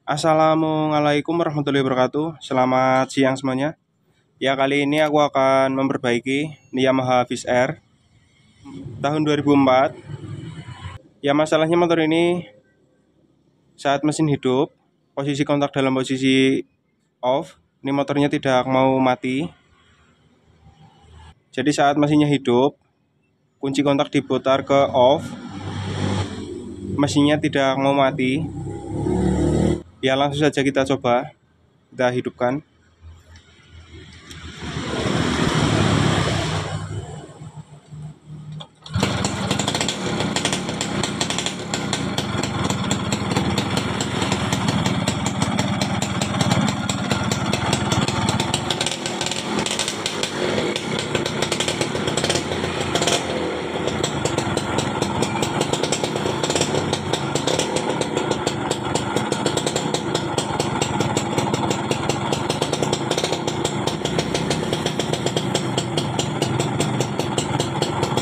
Assalamualaikum warahmatullahi wabarakatuh. Selamat siang semuanya. Ya, kali ini aku akan memperbaiki Yamaha Viz Air tahun 2004. Ya, masalahnya motor ini saat mesin hidup, posisi kontak dalam posisi off, ini motornya tidak mau mati. Jadi saat mesinnya hidup, kunci kontak diputar ke off, mesinnya tidak mau mati. Ya, langsung saja kita coba, kita hidupkan.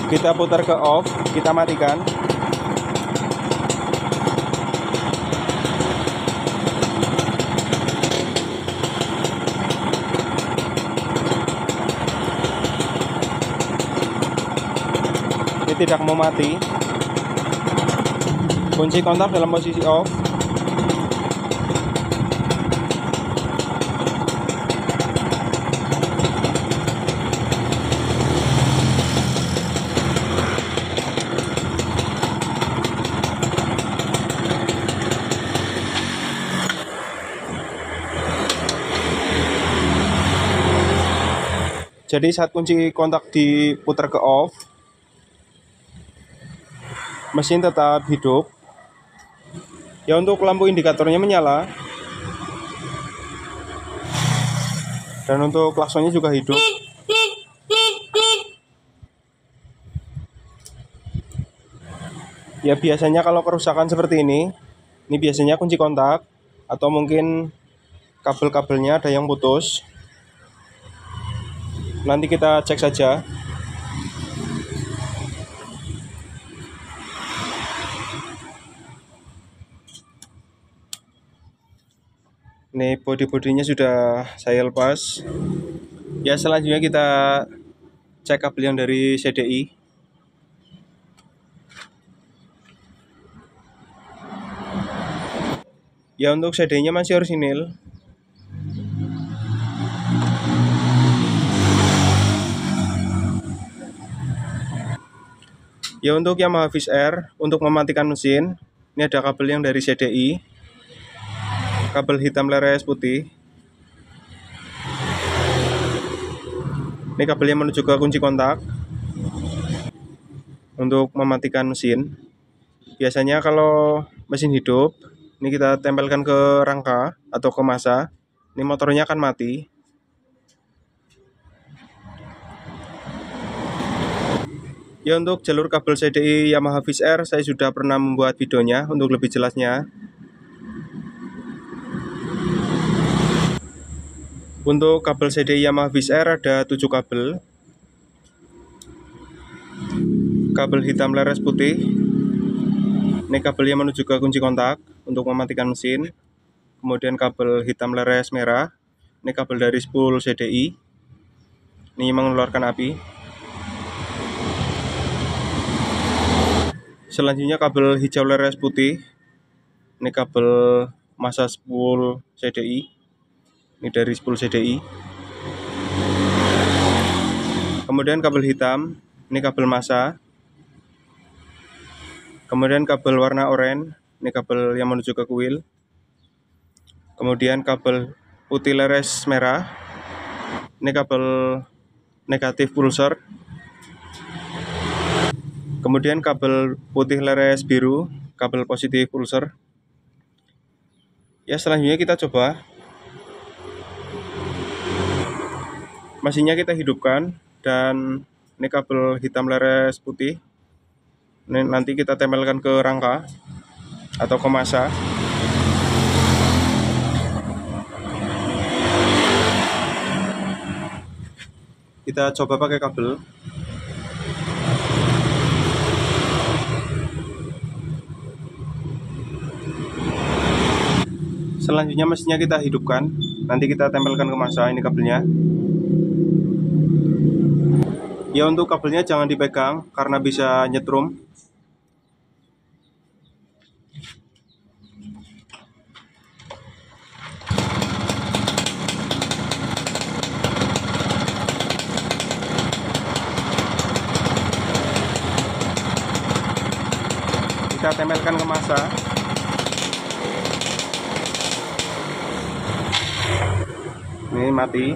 Kita putar ke off, kita matikan. Ini tidak mau mati. Kunci kontak dalam posisi off. Jadi saat kunci kontak diputar ke off, mesin tetap hidup. Ya, untuk lampu indikatornya menyala. Dan untuk klaksonnya juga hidup. Ya, biasanya kalau kerusakan seperti ini biasanya kunci kontak atau mungkin kabel-kabelnya ada yang putus. Nanti kita cek saja. Ini bodi-bodinya sudah saya lepas. Ya, selanjutnya kita cek kabel yang dari CDI. Ya, untuk CDI-nya masih orisinil. Ya, untuk Yamaha Viz Air, untuk mematikan mesin, ini ada kabel yang dari CDI, kabel hitam leres putih. Ini kabelnya menuju ke kunci kontak untuk mematikan mesin. Biasanya kalau mesin hidup, ini kita tempelkan ke rangka atau ke masa, ini motornya akan mati. Ya, untuk jalur kabel CDI Yamaha Viz Air saya sudah pernah membuat videonya untuk lebih jelasnya. Untuk kabel CDI Yamaha Viz Air ada 7 kabel. Kabel hitam leres putih. Ini kabelnya menuju ke kunci kontak untuk mematikan mesin. Kemudian kabel hitam leres merah. Ini kabel dari spool CDI. Ini mengeluarkan api. Selanjutnya kabel hijau leres putih. Ini kabel masa spool CDI. Ini dari spool CDI. Kemudian kabel hitam, ini kabel masa. Kemudian kabel warna oranye, ini kabel yang menuju ke kuil. Kemudian kabel putih leres merah, ini kabel negatif pulsar. Kemudian kabel putih leres biru, kabel positif pulsar. Ya, selanjutnya kita coba. Mesinnya kita hidupkan, dan ini kabel hitam leres putih. Ini nanti kita tempelkan ke rangka atau ke masa. Kita coba pakai kabel. Selanjutnya mesinnya kita hidupkan. Nanti kita tempelkan ke masa. Ini kabelnya. Ya, untuk kabelnya jangan dipegang karena bisa nyetrum. Kita tempelkan ke masa. Ini mati.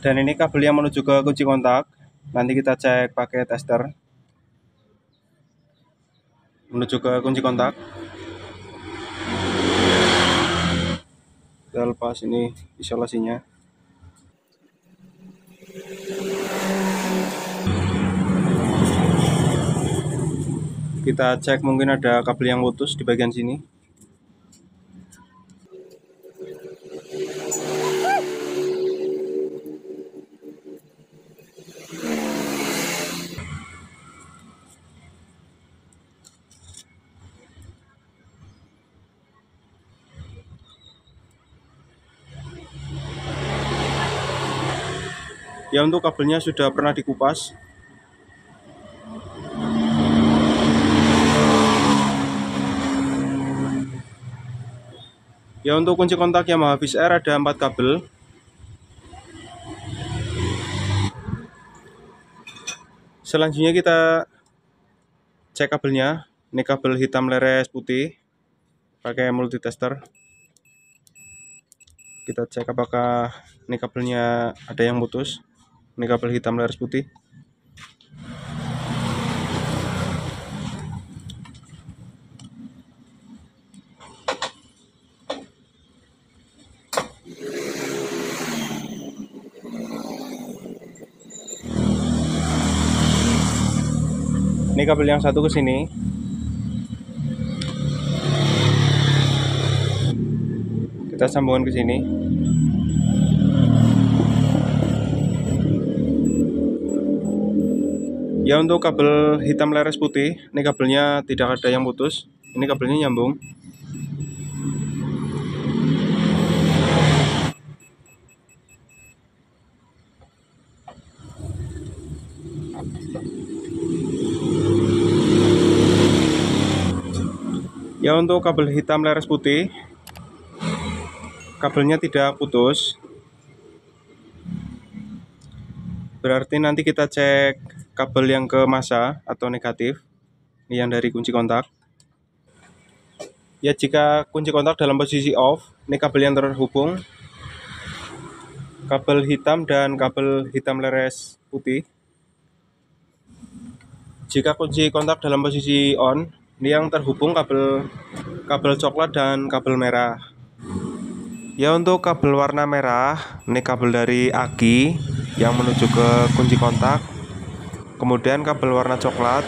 Dan ini kabel yang menuju ke kunci kontak. Nanti kita cek pakai tester. Menuju ke kunci kontak. Kita lepas ini isolasinya. Kita cek mungkin ada kabel yang putus di bagian sini. Ya, untuk kabelnya sudah pernah dikupas. Ya, untuk kunci kontak Yamaha Fish Air ada 4 kabel. Selanjutnya kita cek kabelnya. Ini kabel hitam leres putih pakai multitester. Kita cek apakah ini kabelnya ada yang putus. Ini kabel hitam leres putih. Ini kabel yang satu ke sini. Kita sambungkan ke sini. Ya, untuk kabel hitam leres putih, ini kabelnya tidak ada yang putus. Ini kabelnya nyambung. Ya, untuk kabel hitam leres putih, kabelnya tidak putus. Berarti nanti kita cek kabel yang ke masa atau negatif. Ini yang dari kunci kontak. Ya, jika kunci kontak dalam posisi off, ini kabel yang terhubung. Kabel hitam dan kabel hitam leres putih. Jika kunci kontak dalam posisi on, ini yang terhubung kabel coklat dan kabel merah. Ya, untuk kabel warna merah, ini kabel dari aki yang menuju ke kunci kontak. Kemudian kabel warna coklat,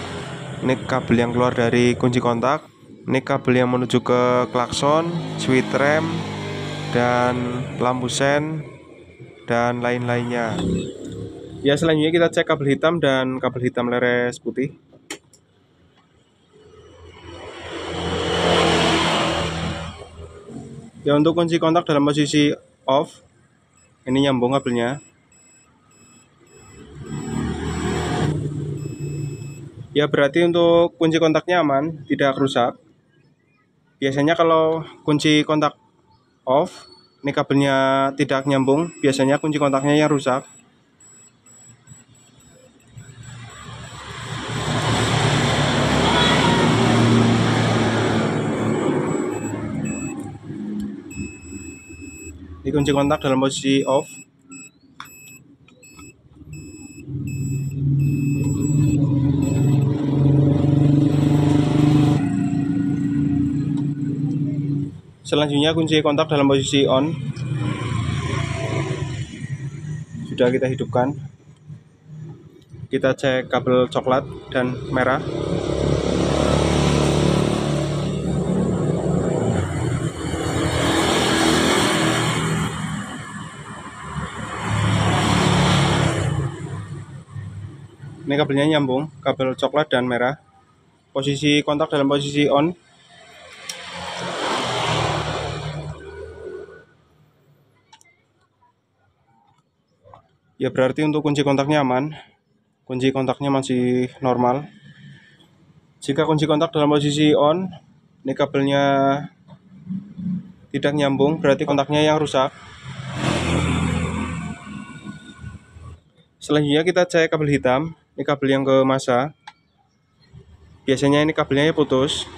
ini kabel yang keluar dari kunci kontak. Ini kabel yang menuju ke klakson, switch rem, dan lampu sen, dan lain-lainnya. Ya, selanjutnya kita cek kabel hitam dan kabel hitam leres putih. Ya, untuk kunci kontak dalam posisi off, ini nyambung kabelnya. Ya, berarti untuk kunci kontaknya aman, tidak rusak. Biasanya kalau kunci kontak off, ini kabelnya tidak nyambung, biasanya kunci kontaknya yang rusak. Ini kunci kontak dalam posisi off. Selanjutnya kunci kontak dalam posisi on. Sudah kita hidupkan. Kita cek kabel coklat dan merah. Ini kabelnya nyambung, kabel coklat dan merah. Posisi kontak dalam posisi on. Ya berarti untuk kunci kontaknya aman. Kunci kontaknya masih normal. Jika kunci kontak dalam posisi on, ini kabelnya tidak nyambung, berarti kontaknya yang rusak. Selanjutnya kita cek kabel hitam. Ini kabel yang ke masa. Biasanya ini kabelnya putus.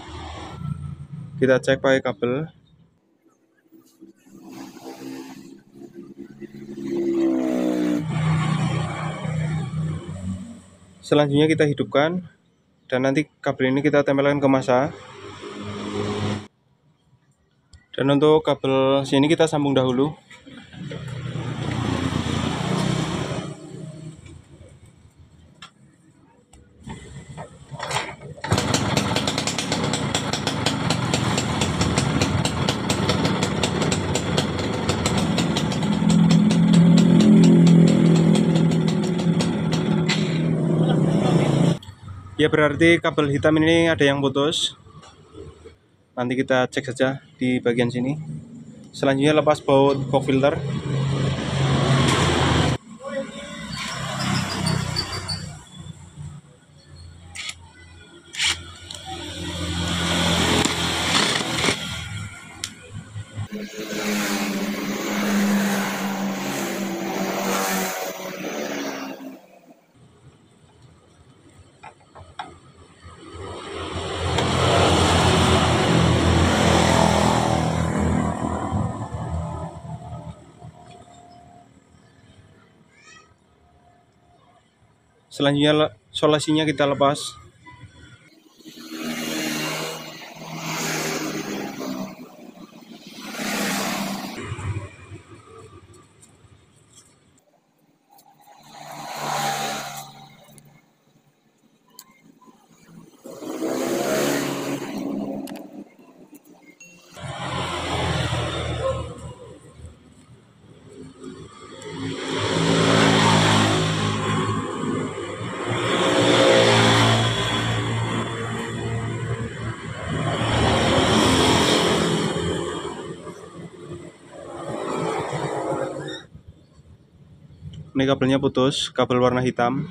Kita cek pakai kabel. Selanjutnya kita hidupkan. Dan nanti kabel ini kita tempelkan ke masa. Dan untuk kabel sini kita sambung dahulu. Ya berarti kabel hitam ini ada yang putus. Nanti kita cek saja di bagian sini. Selanjutnya lepas baut box filter. Selanjutnya solasinya kita lepas. Ini kabelnya putus, kabel warna hitam.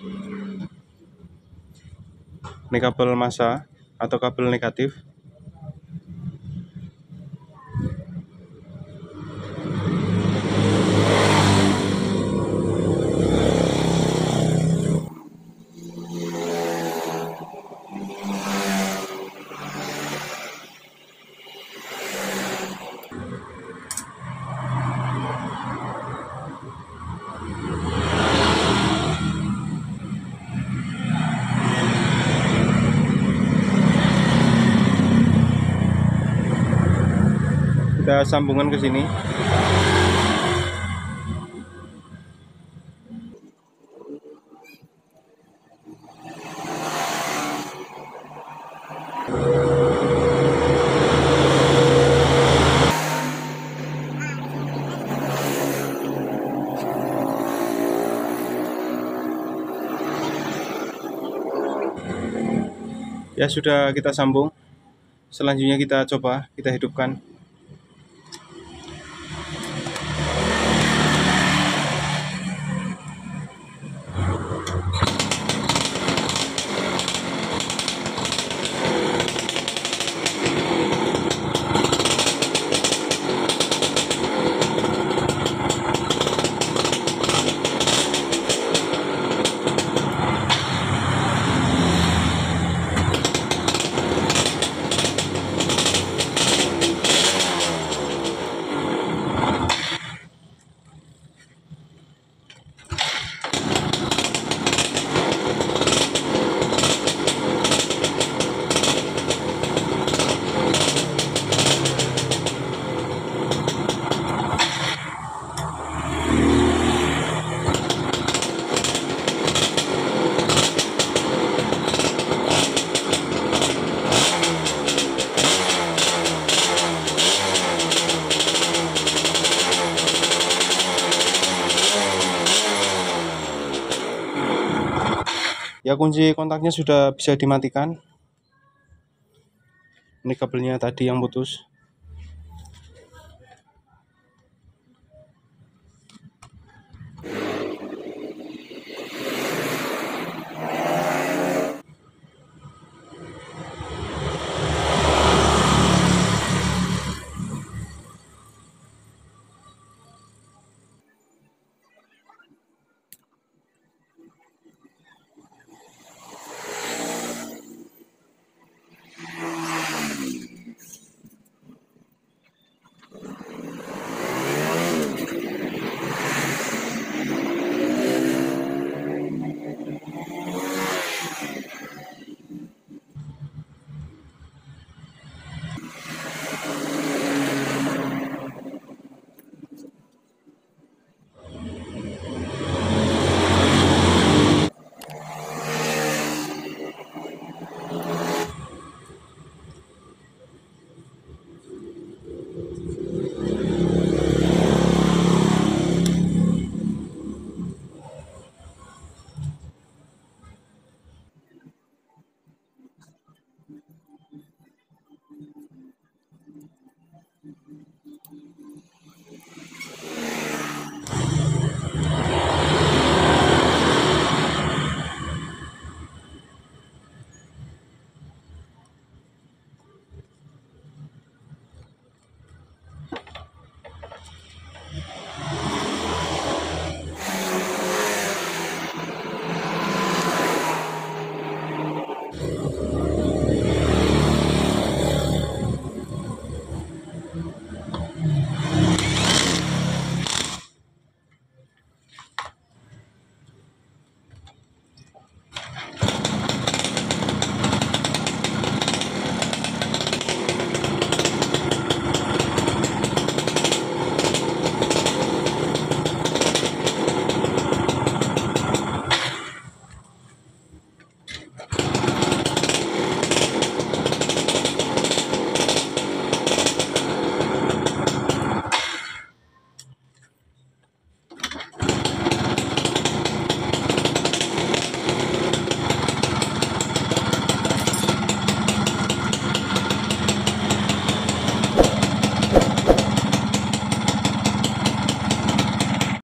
Ini kabel masa atau kabel negatif. Kita sambungan ke sini. Ya sudah kita sambung. Selanjutnya kita coba, kita hidupkan. Ya kunci kontaknya sudah bisa dimatikan. Ini kabelnya tadi yang putus.